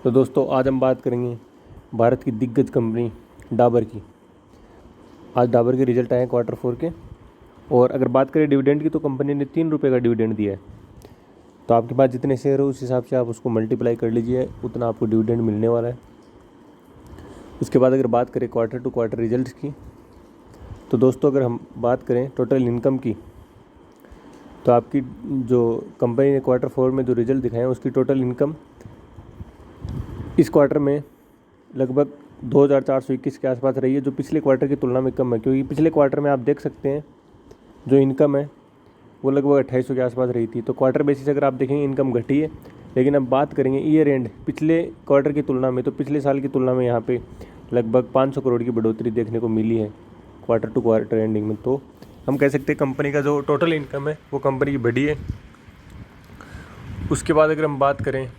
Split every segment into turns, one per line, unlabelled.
तो दोस्तों आज हम बात करेंगे भारत की दिग्गज कंपनी डाबर की। आज डाबर के रिजल्ट आए हैं Q4 के। और अगर बात करें डिविडेंड की तो कंपनी ने 3 रुपये का डिविडेंड दिया है। तो आपके पास जितने शेयर हो उस हिसाब से आप उसको मल्टीप्लाई कर लीजिए, उतना आपको डिविडेंड मिलने वाला है। उसके बाद अगर बात करें क्वार्टर टू क्वार्टर रिजल्ट्स की, तो दोस्तों अगर हम बात करें टोटल इनकम की, तो आपकी जो कंपनी ने Q4 में जो रिजल्ट दिखाए हैं उसकी टोटल इनकम इस क्वार्टर में लगभग 2421 के आसपास रही है, जो पिछले क्वार्टर की तुलना में कम है। क्योंकि पिछले क्वार्टर में आप देख सकते हैं जो इनकम है वो लगभग 2800 के आसपास रही थी। तो क्वार्टर बेसिस अगर आप देखेंगे इनकम घटी है। लेकिन अब बात करेंगे ईयर एंड पिछले क्वार्टर की तुलना में, तो पिछले साल की तुलना में यहाँ पे लगभग 500 करोड़ की बढ़ोतरी देखने को मिली है क्वार्टर टू क्वार्टर एंडिंग में। तो हम कह सकते हैं कंपनी का जो टोटल इनकम है वो कंपनी की बढ़ी है। उसके बाद अगर हम बात करें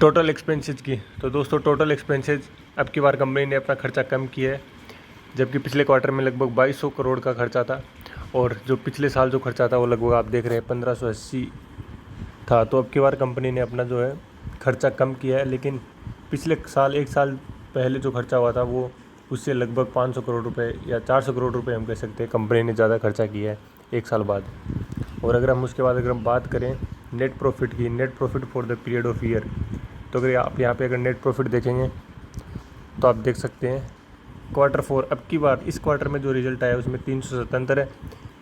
टोटल एक्सपेंसेस की, तो दोस्तों टोटल एक्सपेंसेस अब की बार कंपनी ने अपना खर्चा कम किया है। जबकि पिछले क्वार्टर में लगभग 2200 करोड़ का खर्चा था, और जो पिछले साल जो खर्चा था वो लगभग आप देख रहे हैं 1580 था। तो अब की बार कंपनी ने अपना जो है खर्चा कम किया है। लेकिन पिछले साल, एक साल पहले जो खर्चा हुआ था वो उससे लगभग 500 करोड़ रुपये या 400 करोड़ रुपये हम कह सकते हैं कंपनी ने ज़्यादा खर्चा किया है एक साल बाद। और अगर हम उसके बाद अगर हम बात करें नेट प्रॉफिट की, net profit for the period of year, तो अगर आप यहाँ पे अगर नेट प्रॉफिट देखेंगे तो आप देख सकते हैं Q4 अब की बार इस क्वार्टर में जो रिजल्ट आया उसमें 377 है,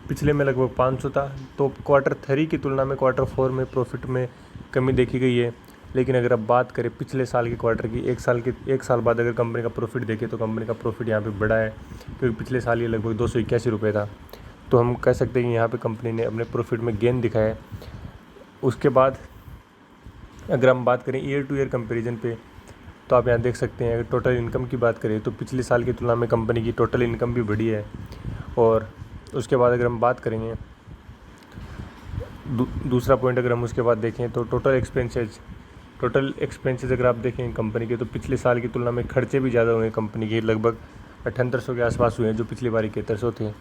पिछले में लगभग 500 था। तो Q3 की तुलना में Q4 में प्रॉफिट में कमी देखी गई है। लेकिन अगर आप बात करें पिछले साल के क्वार्टर की, एक साल बाद अगर कंपनी का प्रॉफिट देखें तो कंपनी का प्रॉफिट यहाँ पे बढ़ा है, क्योंकि पिछले साल ये लगभग 281 रुपये था। तो हम कह सकते हैं कि यहाँ पे कंपनी ने अपने प्रॉफिट में गेन दिखाया है। उसके बाद अगर हम बात करें ईयर टू ईयर कंपैरिजन पे, तो आप यहाँ देख सकते हैं अगर टोटल इनकम की बात करें तो पिछले साल की तुलना में कंपनी की टोटल इनकम भी बढ़ी है। और उसके बाद अगर हम बात करेंगे दूसरा पॉइंट अगर हम उसके बाद देखें तो टोटल एक्सपेंसेस अगर आप देखें कंपनी के, तो पिछले साल की तुलना में खर्चे भी ज़्यादा हुए हैं कंपनी के, लगभग 7800 के आसपास हुए हैं जो पिछली बार 7100 थे।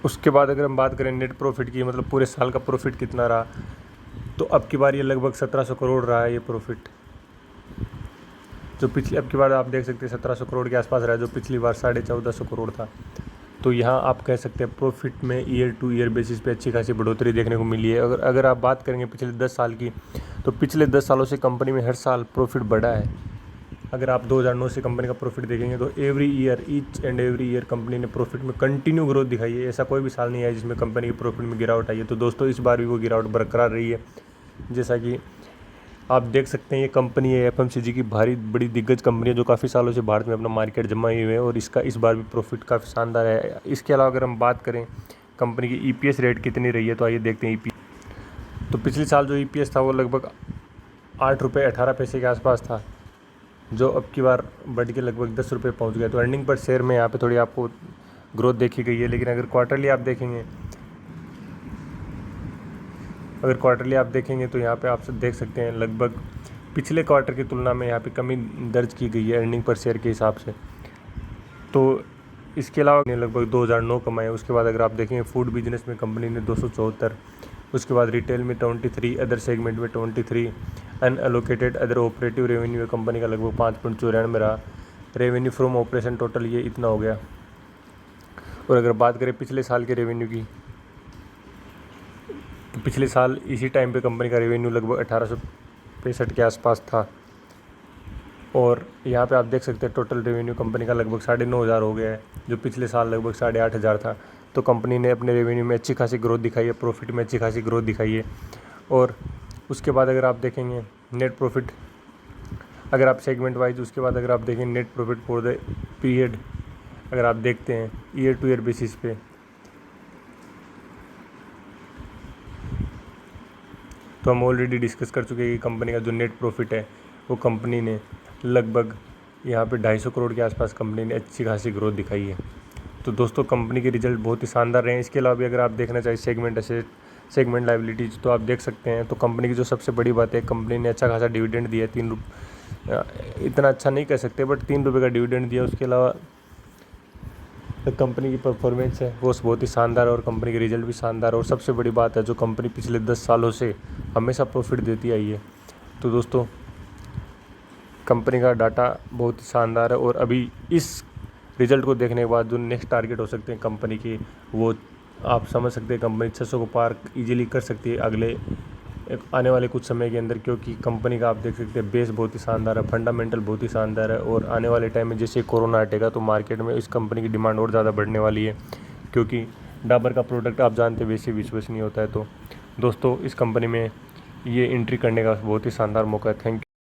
उसके बाद अगर हम बात करें नेट प्रॉफिट की, मतलब पूरे साल का प्रॉफिट कितना रहा, तो अब की बार ये लगभग 1700 करोड़ रहा है ये प्रॉफिट, जो पिछली अब की बार आप देख सकते हैं 1700 करोड़ के आसपास रहा है, जो पिछली बार 1450 करोड़ था। तो यहाँ आप कह सकते हैं प्रॉफिट में ईयर टू ईयर बेसिस पे अच्छी खासी बढ़ोतरी देखने को मिली है। अगर आप बात करेंगे पिछले 10 साल की, तो पिछले 10 सालों से कंपनी में हर साल प्रॉफिट बढ़ा है। अगर आप 2009 से कंपनी का प्रॉफिट देखेंगे तो each and every year company ने प्रॉफिट में कंटिन्यू ग्रोथ दिखाई है। ऐसा कोई भी साल नहीं है जिसमें कंपनी के प्रॉफिट में गिरावट आई है। तो दोस्तों इस बार भी वो गिरावट बरकरार रही है। जैसा कि आप देख सकते हैं ये कंपनी है FMCG की भारी बड़ी दिग्गज कंपनी है, जो काफ़ी सालों से भारत में अपना मार्केट जमाए हुए है, और इसका इस बार भी प्रॉफिट काफ़ी शानदार है। इसके अलावा अगर हम बात करें कंपनी की EPS रेट कितनी रही है, तो आइए देखते हैं EPS। तो पिछले साल जो EPS था वो लगभग 8 रुपये 18 पैसे के आसपास था, जो अब की बार बढ़ के लगभग 10 रुपये पहुँच गया। तो अर्निंग पर शेयर में यहाँ पे थोड़ी आपको ग्रोथ देखी गई है। लेकिन अगर क्वार्टरली आप देखेंगे तो यहाँ पे आप देख सकते हैं लगभग पिछले क्वार्टर की तुलना में यहाँ पे कमी दर्ज की गई है अर्निंग पर शेयर के हिसाब से। तो इसके अलावा ने लगभग 2009 कमाए। उसके बाद अगर आप देखेंगे फूड बिजनेस में कंपनी ने 274, उसके बाद रिटेल में 23, अदर सेगमेंट में 23, unallocated other operative revenue company का लगभग 5.94 रहा। रेवेन्यू फ्रॉम ऑपरेशन टोटल ये इतना हो गया। और अगर बात करें पिछले साल के रेवेन्यू की, तो पिछले साल इसी टाइम पे कंपनी का रेवेन्यू लगभग 1865 के आसपास था। और यहाँ पे आप देख सकते हैं टोटल रेवेन्यू कंपनी का लगभग 9,500 हो गया है, जो पिछले साल लगभग 8,500 था। तो कंपनी ने अपने रेवेन्यू में अच्छी खासी ग्रोथ दिखाई है, प्रॉफिट में अच्छी खासी ग्रोथ दिखाई है। और उसके बाद अगर आप देखेंगे नेट प्रॉफिट, अगर आप सेगमेंट वाइज, उसके बाद अगर आप देखें net profit for the period, अगर आप देखते हैं ईयर टू ईयर बेसिस पे, तो हम ऑलरेडी डिस्कस कर चुके हैं कि कंपनी का जो नेट प्रॉफिट है वो कंपनी ने लगभग यहाँ पे 250 करोड़ के आसपास कंपनी ने अच्छी खासी ग्रोथ दिखाई है। तो दोस्तों कंपनी के रिजल्ट बहुत ही शानदार रहे हैं। इसके अलावा भी अगर आप देखना चाहिए सेगमेंट एसेट, सेगमेंट लाइबिलिटीज़, तो आप देख सकते हैं। तो कंपनी की जो सबसे बड़ी बात है, कंपनी ने अच्छा खासा डिविडेंड दिया है, 3 रुपये, इतना अच्छा नहीं कह सकते बट 3 रुपये का डिविडेंड दिया। उसके अलावा कंपनी की परफॉर्मेंस है वो बहुत ही शानदार है और कंपनी के रिजल्ट भी शानदार है। और सबसे बड़ी बात है जो कंपनी पिछले 10 सालों से हमेशा प्रॉफिट देती आई है। तो दोस्तों कंपनी का डाटा बहुत ही शानदार है और अभी इस रिजल्ट को देखने के बाद जो नेक्स्ट टारगेट हो सकते हैं कंपनी के, वो आप समझ सकते हैं कंपनी 600 को पार इजीली कर सकती है अगले आने वाले कुछ समय के अंदर, क्योंकि कंपनी का आप देख सकते हैं बेस बहुत ही शानदार है, फंडामेंटल बहुत ही शानदार है। और आने वाले टाइम में जैसे कोरोना हटेगा तो मार्केट में इस कंपनी की डिमांड और ज़्यादा बढ़ने वाली है, क्योंकि डाबर का प्रोडक्ट आप जानते हैं वैसे विश्वसनीय होता है। तो दोस्तों इस कंपनी में ये एंट्री करने का बहुत ही शानदार मौका है। Thank you.